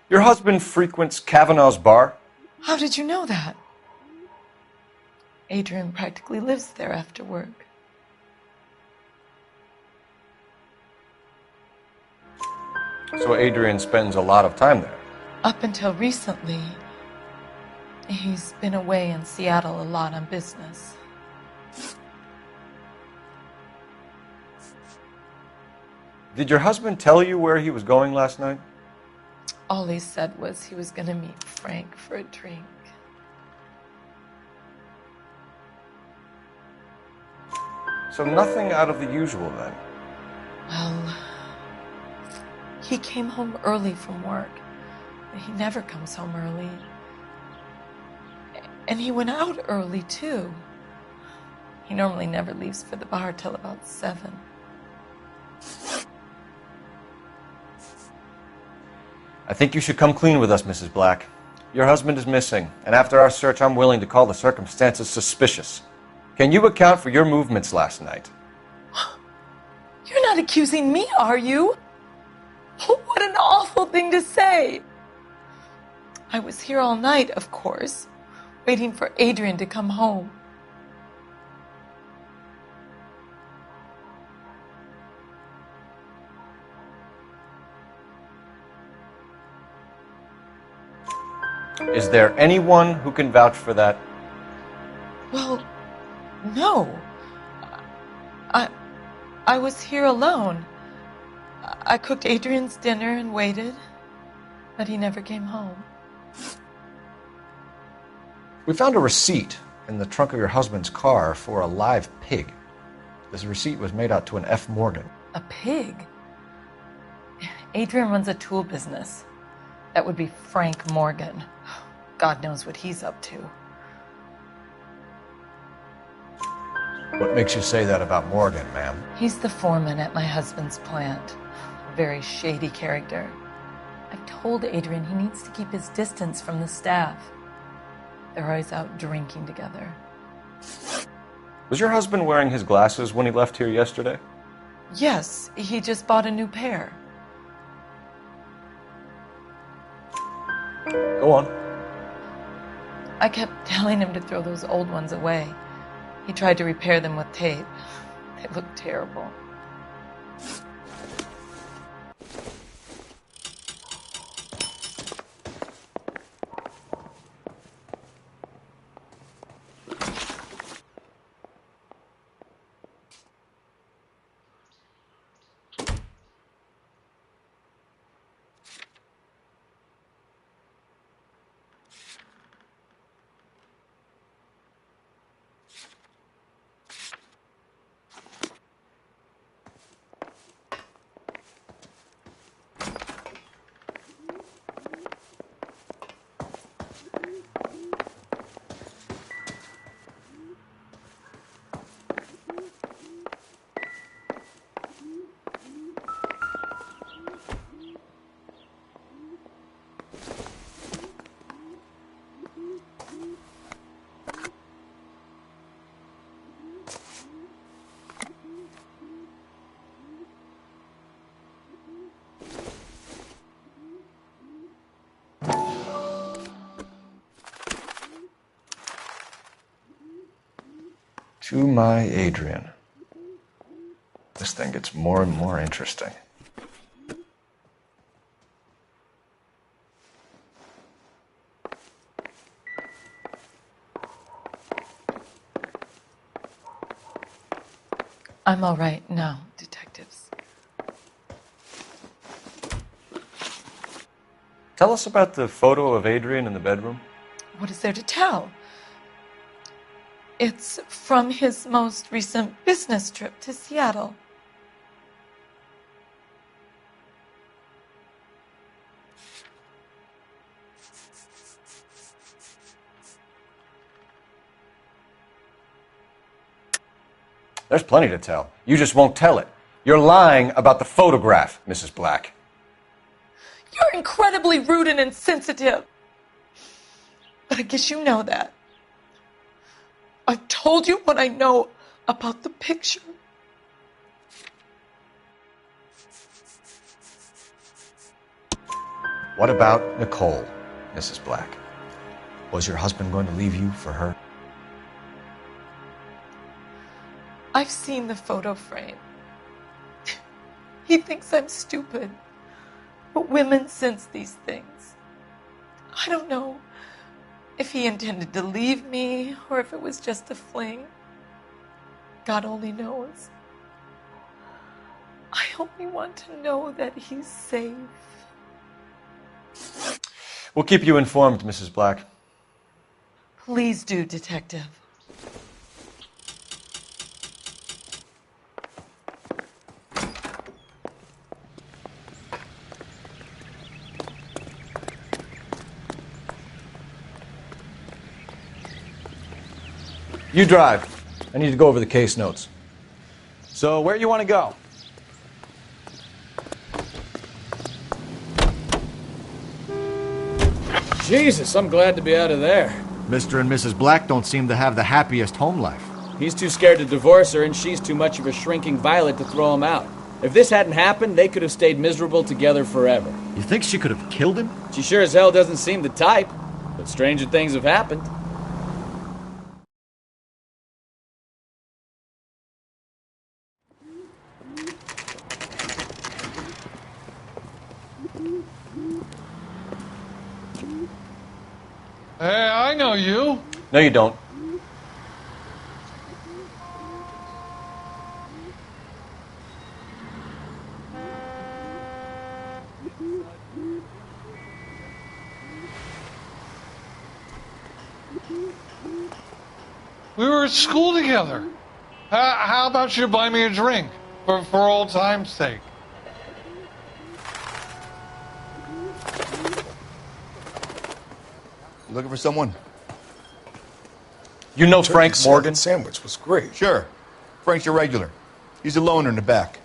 Your husband frequents Kavanaugh's bar? How did you know that? Adrian practically lives there after work. So Adrian spends a lot of time there? Up until recently, he's been away in Seattle a lot on business. Did your husband tell you where he was going last night? All he said was he was going to meet Frank for a drink. So nothing out of the usual then? Well, he came home early from work. He never comes home early. And he went out early, too. He normally never leaves for the bar till about 7. I think you should come clean with us, Mrs. Black. Your husband is missing, and after our search, I'm willing to call the circumstances suspicious. Can you account for your movements last night? You're not accusing me, are you? What an awful thing to say. I was here all night, of course, waiting for Adrian to come home. Is there anyone who can vouch for that? Well, no. I was here alone. I cooked Adrian's dinner and waited, but he never came home. We found a receipt in the trunk of your husband's car for a live pig. This receipt was made out to an F. Morgan. A pig? Adrian runs a tool business. That would be Frank Morgan. God knows what he's up to. What makes you say that about Morgan, ma'am? He's the foreman at my husband's plant. A very shady character. I've told Adrian he needs to keep his distance from the staff. They're always out drinking together. Was your husband wearing his glasses when he left here yesterday? Yes, he just bought a new pair. Go on. I kept telling him to throw those old ones away. He tried to repair them with tape. They looked terrible. To my Adrian. This thing gets more and more interesting. I'm all right now, detectives. Tell us about the photo of Adrian in the bedroom. What is there to tell? It's from his most recent business trip to Seattle. There's plenty to tell. You just won't tell it. You're lying about the photograph, Mrs. Black. You're incredibly rude and insensitive. But I guess you know that. I've told you what I know about the picture. What about Nicole, Mrs. Black? Was your husband going to leave you for her? I've seen the photo frame. He thinks I'm stupid. But women sense these things. I don't know if he intended to leave me or if it was just a fling. God only knows. I only want to know that he's safe. We'll keep you informed, Mrs. Black. Please do, Detective. You drive. I need to go over the case notes. So, where you want to go? Jesus, I'm glad to be out of there. Mr. and Mrs. Black don't seem to have the happiest home life. He's too scared to divorce her, and she's too much of a shrinking violet to throw him out. If this hadn't happened, they could have stayed miserable together forever. You think she could have killed him? She sure as hell doesn't seem the type, but stranger things have happened. Hey, I know you. No, you don't. We were at school together. How about you buy me a drink for old time's sake? You looking for someone? You know Frank Morgan? Sandwich was great. Sure. Frank's your regular. He's a loner in the back.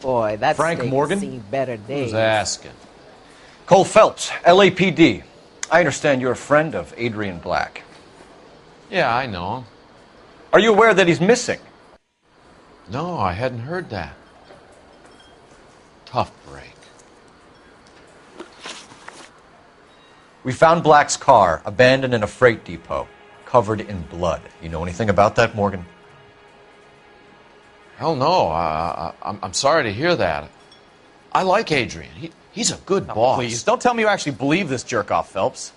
Boy, that's Frank Morgan? seen better days. Who's asking? Cole Phelps, LAPD. I understand you're a friend of Adrian Black. Yeah, I know him. Are you aware that he's missing? No, I hadn't heard that. Tough break. We found Black's car abandoned in a freight depot, covered in blood. You know anything about that, Morgan? Hell no. I'm sorry to hear that. I like Adrian. He's a good boss. Please, don't tell me you actually believe this jerk-off, Phelps.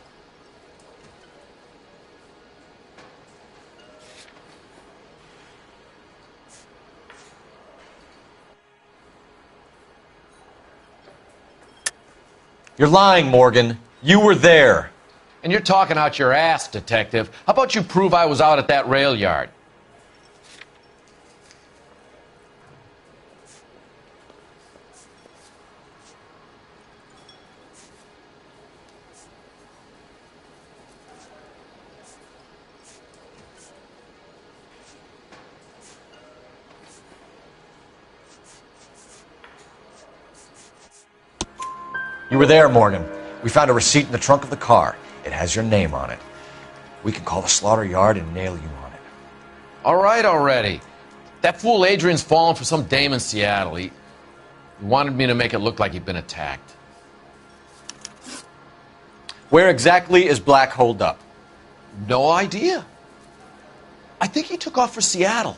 You're lying, Morgan. You were there. And you're talking out your ass, detective. How about you prove I was out at that rail yard? You were there, Morgan. We found a receipt in the trunk of the car. It has your name on it. We can call the slaughter yard and nail you on it. All right already. That fool Adrian's fallen for some dame in Seattle. He wanted me to make it look like he'd been attacked. Where exactly is Black holed up? No idea. I think he took off for Seattle.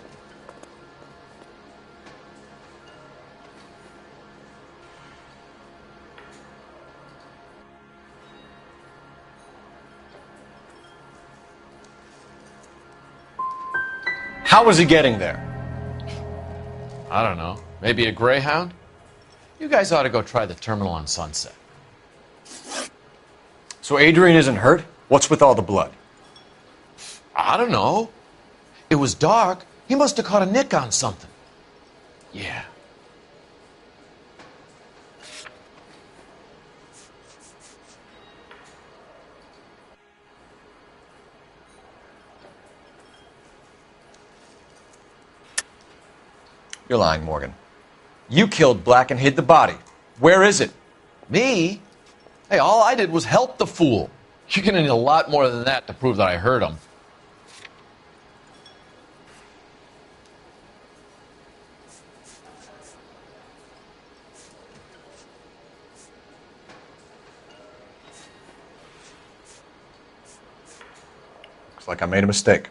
How was he getting there? I don't know. Maybe a Greyhound? You guys ought to go try the terminal on Sunset. So Adrian isn't hurt? What's with all the blood? I don't know. It was dark. He must have caught a nick on something. Yeah. You're lying, Morgan. You killed Black and hid the body. Where is it? Me? Hey, all I did was help the fool. You're gonna need a lot more than that to prove that I hurt him. like I made a mistake.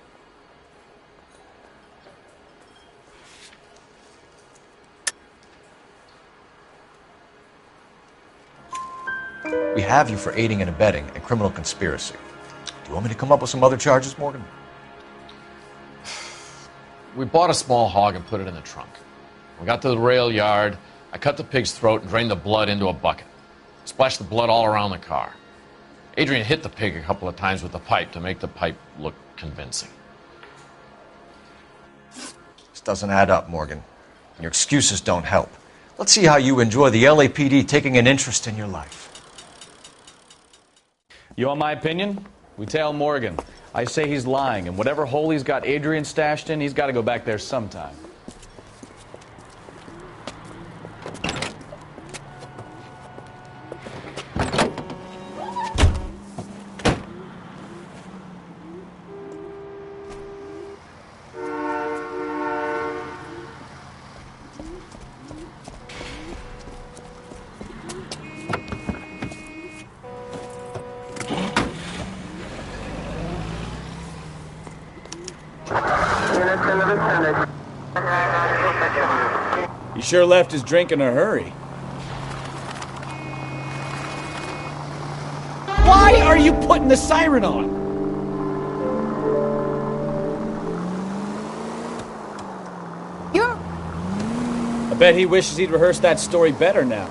We have you for aiding and abetting and criminal conspiracy. Do you want me to come up with some other charges, Morgan? We bought a small hog and put it in the trunk. We got to the rail yard. I cut the pig's throat and drained the blood into a bucket. Splashed the blood all around the car. Adrian hit the pig a couple of times with the pipe to make the pipe look convincing. This doesn't add up, Morgan. Your excuses don't help. Let's see how you enjoy the LAPD taking an interest in your life. You want my opinion? We tail Morgan. I say he's lying, and whatever hole he's got Adrian stashed in, he's got to go back there sometime. He sure left his drink in a hurry. Why are you putting the siren on? I bet he wishes he'd rehearsed that story better now.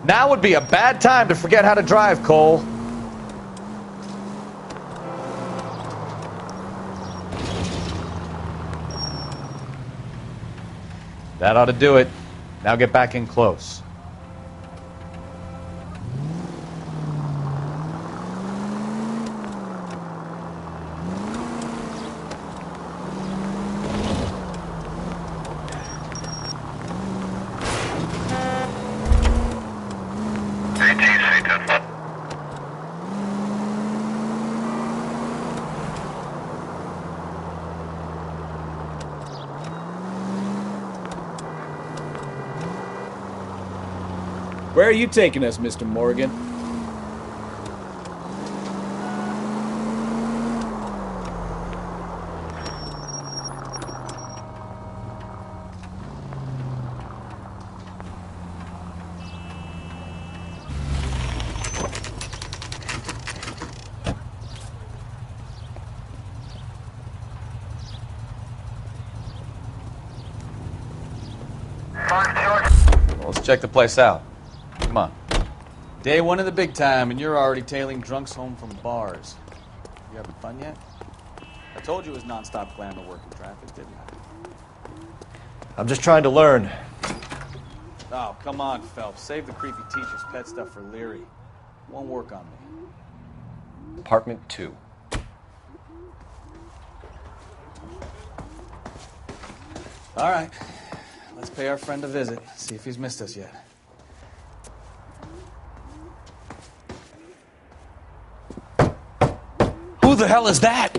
Now would be a bad time to forget how to drive, Cole. That ought to do it. Now get back in close. Where are you taking us, Mr. Morgan? Well, let's check the place out. Come on. Day one of the big time, and you're already tailing drunks home from bars. You having fun yet? I told you it was non-stop glamour work in traffic, didn't I? I'm just trying to learn. Oh, come on, Phelps. Save the creepy teacher's pet stuff for Leary. Won't work on me. Apartment 2. All right. Let's pay our friend a visit. See if he's missed us yet. Who the hell is that?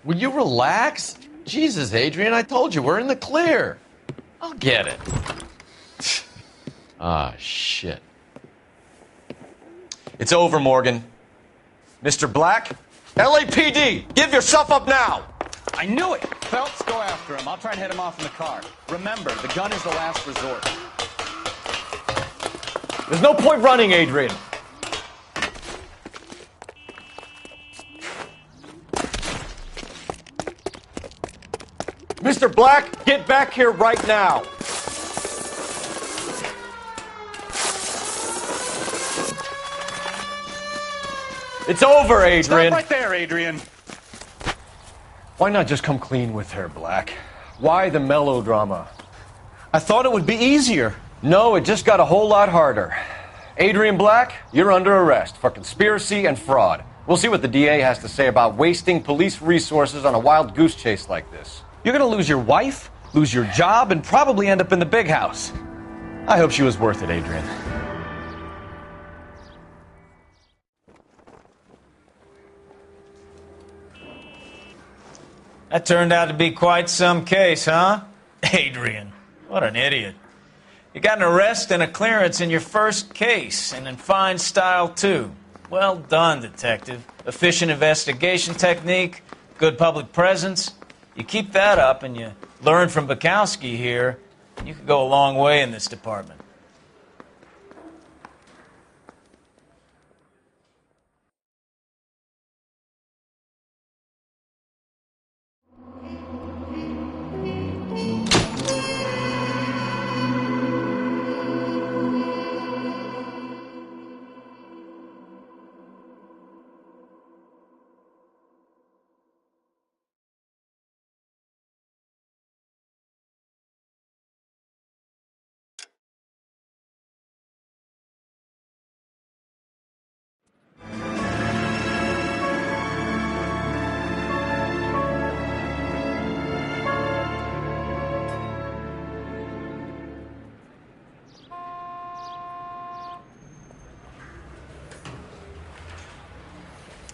Will you relax? Jesus, Adrian, I told you, we're in the clear. I'll get it. Ah, shit. It's over, Morgan. Mr. Black, LAPD, give yourself up now! I knew it! Phelps, go after him. I'll try and head him off in the car. Remember, the gun is the last resort. There's no point running, Adrian. Mr. Black, get back here right now. It's over, Adrian. Stop right there, Adrian. Why not just come clean with her, Black? Why the melodrama? I thought it would be easier. No, it just got a whole lot harder. Adrian Black, you're under arrest for conspiracy and fraud. We'll see what the DA has to say about wasting police resources on a wild goose chase like this. You're gonna lose your wife, lose your job, and probably end up in the big house. I hope she was worth it, Adrian. That turned out to be quite some case, huh? Adrian, what an idiot. You got an arrest and a clearance in your first case, and in fine style, too. Well done, detective. Efficient investigation technique, good public presence. You keep that up and you learn from Bukowski here, you could go a long way in this department.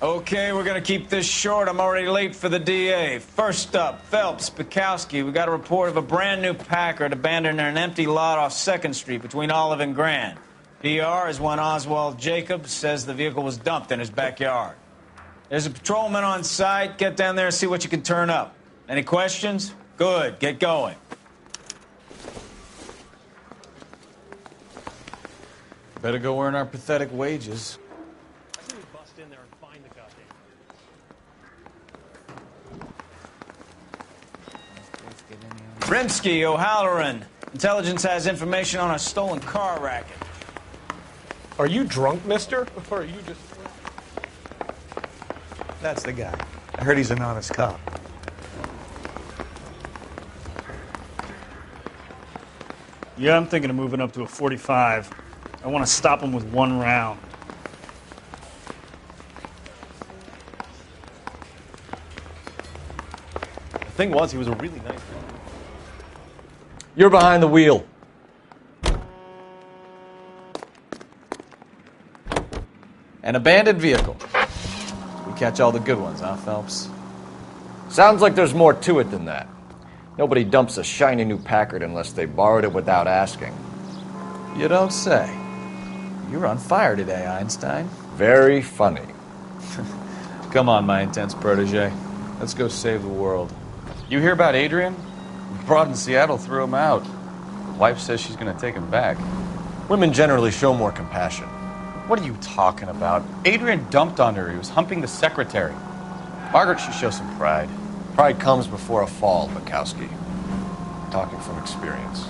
Okay, we're gonna keep this short. I'm already late for the DA. First up, Phelps, Bukowski. We got a report of a brand new Packard abandoned in an empty lot off 2nd Street between Olive and Grand. PR is one Oswald Jacobs says the vehicle was dumped in his backyard. There's a patrolman on site. Get down there and see what you can turn up. Any questions? Good, get going. Better go earn our pathetic wages. Rimsky, O'Halloran. Intelligence has information on a stolen car racket. Are you drunk, mister? Or are you just... That's the guy. I heard he's an honest cop. Yeah, I'm thinking of moving up to a 45. I want to stop him with one round. The thing was, he was a really nice guy. You're behind the wheel. An abandoned vehicle. We catch all the good ones, huh, Phelps? Sounds like there's more to it than that. Nobody dumps a shiny new Packard unless they borrowed it without asking. You don't say. You're on fire today, Einstein. Very funny. Come on, my intense protege. Let's go save the world. You hear about Adrian? The broad in Seattle threw him out. Wife says she's going to take him back. Women generally show more compassion. What are you talking about? Adrian dumped on her. He was humping the secretary. Margaret should show some pride. Pride comes before a fall, Bukowski. Talking from experience.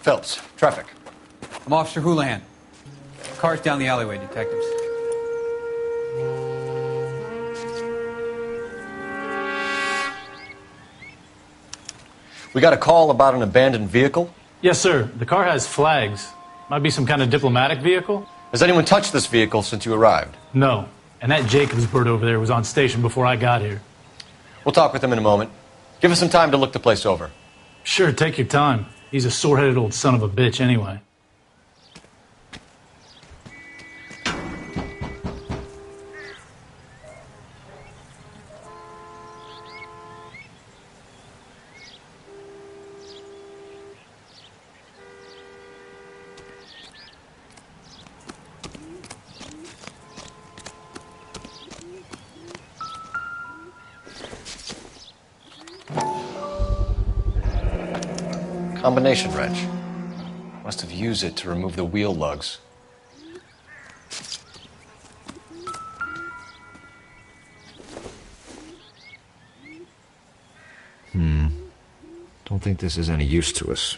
Phelps, traffic. I'm Officer Houlihan. Car's down the alleyway, detectives. We got a call about an abandoned vehicle? Yes, sir. The car has flags. Might be some kind of diplomatic vehicle. Has anyone touched this vehicle since you arrived? No. And that Jacobs bird over there was on station before I got here. We'll talk with him in a moment. Give us some time to look the place over. Sure, take your time. He's a sore-headed old son of a bitch anyway. Combination wrench. Must have used it to remove the wheel lugs. Don't think this is any use to us.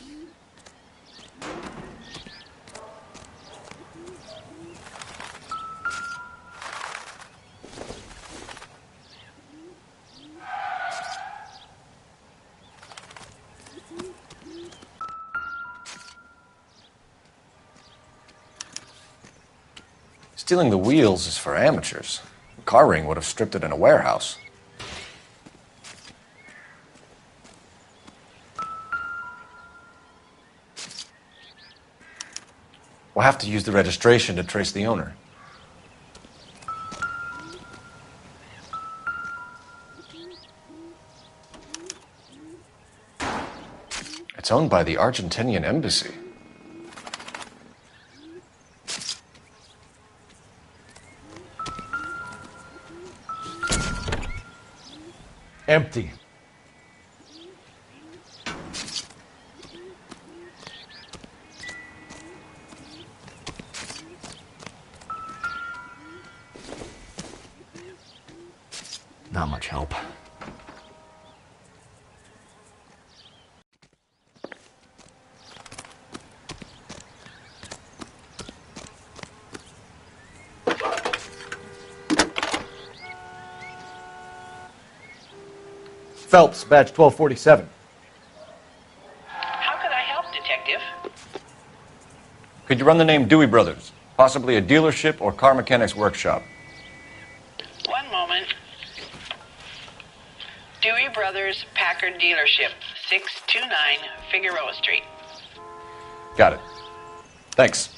Stealing the wheels is for amateurs. A car ring would have stripped it in a warehouse. We'll have to use the registration to trace the owner. It's owned by the Argentinian embassy. Empty. Not much help. Phelps, badge 1247. How could I help, Detective? Could you run the name Dewey Brothers? Possibly a dealership or car mechanics workshop. One moment. Dewey Brothers Packard Dealership, 629 Figueroa Street. Got it. Thanks.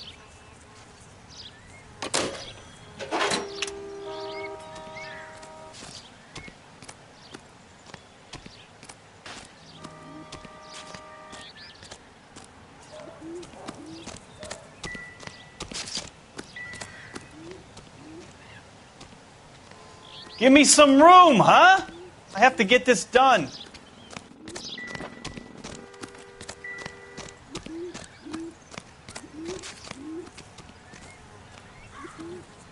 Give me some room, huh? I have to get this done.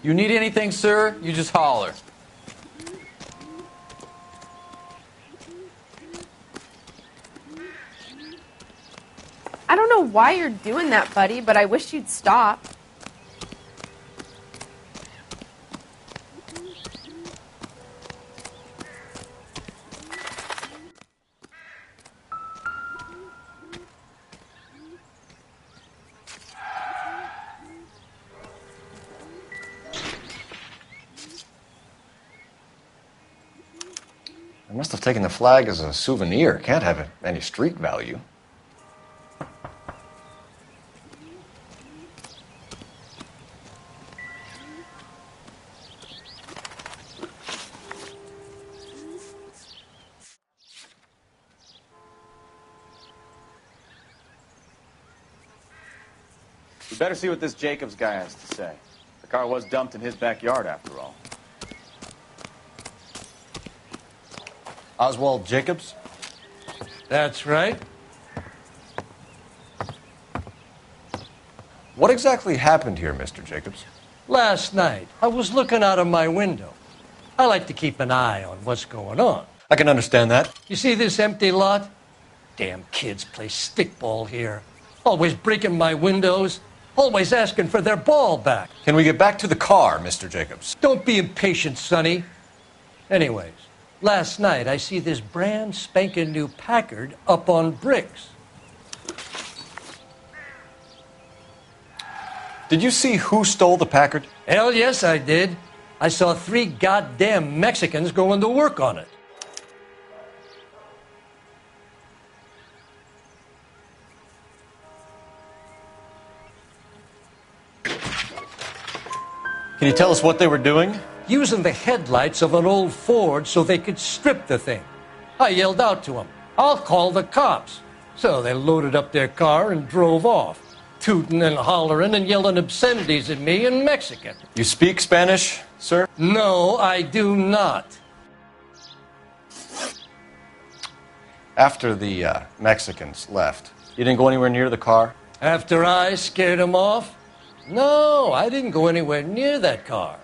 You need anything, sir? You just holler. I don't know why you're doing that, buddy, but I wish you'd stop. I must have taken the flag as a souvenir. Can't have any street value. We better see what this Jacobs guy has to say. The car was dumped in his backyard, after all. Oswald Jacobs? That's right. What exactly happened here, Mr. Jacobs? Last night, I was looking out of my window. I like to keep an eye on what's going on. I can understand that. You see this empty lot? Damn kids play stickball here. Always breaking my windows. Always asking for their ball back. Can we get back to the car, Mr. Jacobs? Don't be impatient, Sonny. Anyways, last night I see this brand spanking new Packard up on bricks. Did you see who stole the Packard? Hell yes, I did. I saw 3 goddamn Mexicans going to work on it. Can you tell us what they were doing? Using the headlights of an old Ford so they could strip the thing. I yelled out to them, "I'll call the cops." So they loaded up their car and drove off, tooting and hollering and yelling obscenities at me in Mexican. You speak Spanish, sir? No, I do not. After the Mexicans left, you didn't go anywhere near the car? After I scared them off? No, I didn't go anywhere near that car.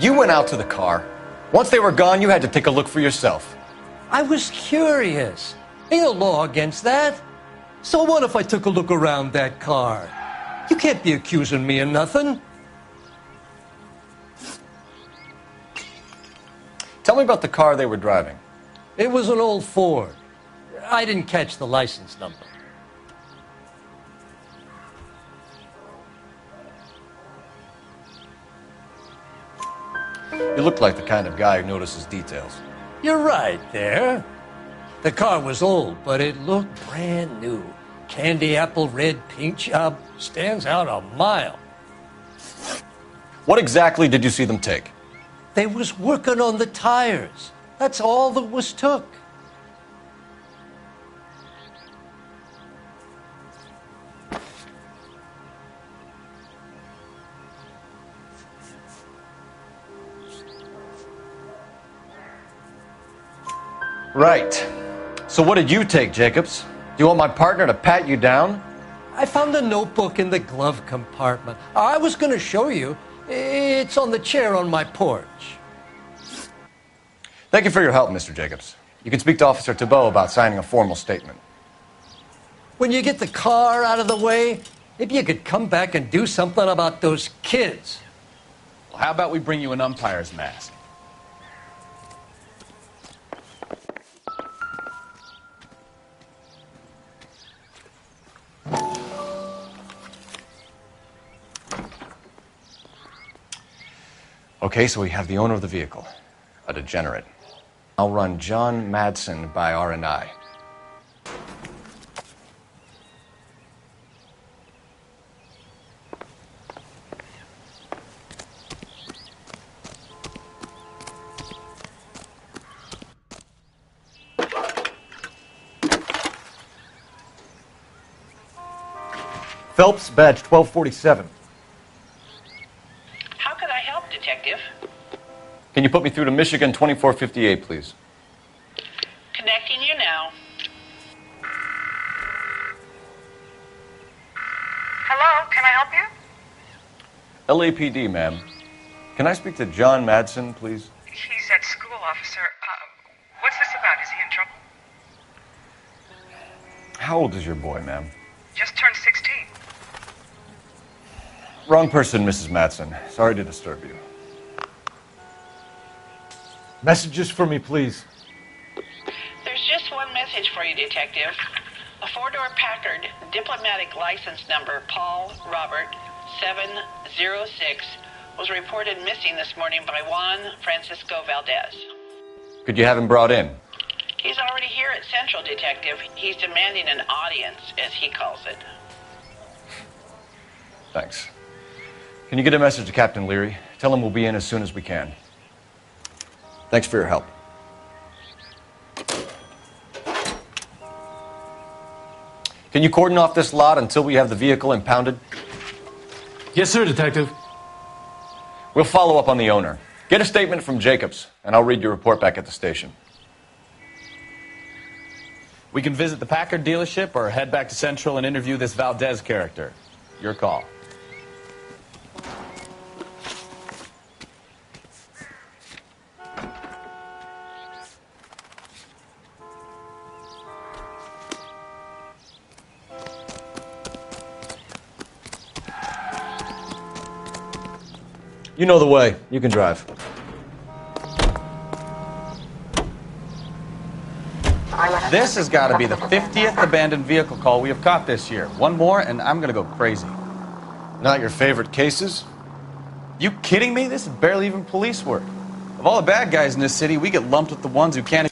You went out to the car. Once they were gone, you had to take a look for yourself. I was curious. Ain't no law against that. So what if I took a look around that car? You can't be accusing me of nothing. Tell me about the car they were driving. It was an old Ford. I didn't catch the license number. You look like the kind of guy who notices details. You're right there. The car was old, but it looked brand new. Candy apple red paint job stands out a mile. What exactly did you see them take? They was working on the tires. That's all that was took. Right. So what did you take, Jacobs? Do you want my partner to pat you down? I found a notebook in the glove compartment. I was going to show you. It's on the chair on my porch. Thank you for your help, Mr. Jacobs. You can speak to Officer Thibault about signing a formal statement. When you get the car out of the way, maybe you could come back and do something about those kids. Well, how about we bring you an umpire's mask? Okay, so we have the owner of the vehicle, a degenerate. I'll run John Madsen by R&I. Phelps, badge 1247. How could I help, Detective? Can you put me through to Michigan 2458, please? Connecting you now. Hello, can I help you? LAPD, ma'am. Can I speak to John Madsen, please? He's at school, officer. What's this about? Is he in trouble? How old is your boy, ma'am? Just turned 16. Wrong person, Mrs. Madsen. Sorry to disturb you. Messages for me, please. There's just one message for you, Detective. A four-door Packard, diplomatic license number Paul Robert 706, was reported missing this morning by Juan Francisco Valdez. Could you have him brought in? He's already here at Central, Detective. He's demanding an audience, as he calls it. Thanks. Can you get a message to Captain Leary? Tell him we'll be in as soon as we can. Thanks for your help. Can you cordon off this lot until we have the vehicle impounded? Yes, sir, Detective. We'll follow up on the owner. Get a statement from Jacobs, and I'll read your report back at the station. We can visit the Packard dealership or head back to Central and interview this Valdez character. Your call. You know the way. You can drive. This has got to be the 50th abandoned vehicle call we have caught this year. One more, and I'm going to go crazy. Not your favorite cases? You kidding me? This is barely even police work. Of all the bad guys in this city, we get lumped with the ones who can't